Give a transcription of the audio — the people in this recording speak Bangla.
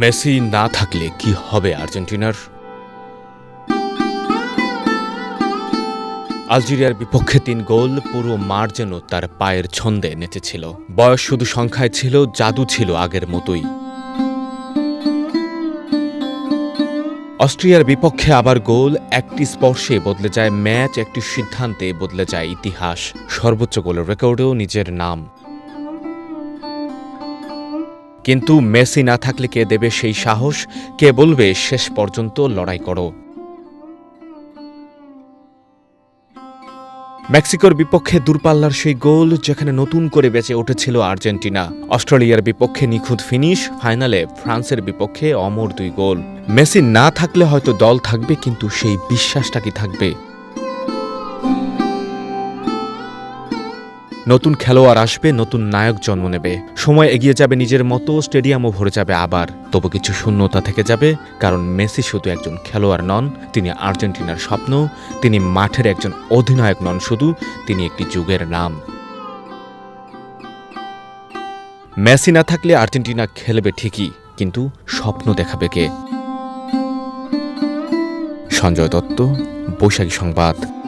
মেসি না থাকলে কি হবে আর্জেন্টিনার? আলজেরিয়ার বিপক্ষে ৩ গোল, পুরো মাঠ যেন তার পায়ের ছন্দে নেচেছিল। বয়স শুধু সংখ্যায় ছিল, জাদু ছিল আগের মতোই। অস্ট্রিয়ার বিপক্ষে আবার গোল, একটি স্পর্শে বদলে যায় ম্যাচ, একটি সিদ্ধান্তে বদলে যায় ইতিহাস। সর্বোচ্চ গোলের রেকর্ডেও নিজের নাম। কিন্তু মেসি না থাকলে কে দেবে সেই সাহস? কে বলবে শেষ পর্যন্ত লড়াই করো? মেক্সিকোর বিপক্ষে দূরপাল্লার সেই গোল, যেখানে নতুন করে বেঁচে উঠেছিল আর্জেন্টিনা। অস্ট্রেলিয়ার বিপক্ষে নিখুঁত ফিনিশ, ফাইনালে ফ্রান্সের বিপক্ষে অমর ২ গোল। মেসি না থাকলে হয়তো দল থাকবে, কিন্তু সেই বিশ্বাসটা কি থাকবে? নতুন খেলোয়াড় আসবে, নতুন নায়ক জন্ম নেবে, সময় এগিয়ে যাবে নিজের মতো, স্টেডিয়ামও ভরে যাবে আবার। তবু কিছু শূন্যতা থেকে যাবে, কারণ মেসি শুধু একজন খেলোয়াড় নন, তিনি আর্জেন্টিনার স্বপ্ন। তিনি মাঠের একজন অধিনায়ক নন শুধু, তিনি একটি যুগের নাম। মেসি না থাকলে আর্জেন্টিনা খেলবে ঠিকই, কিন্তু স্বপ্ন দেখাবে কে? সঞ্জয় দত্ত, বৈশাখী সংবাদ।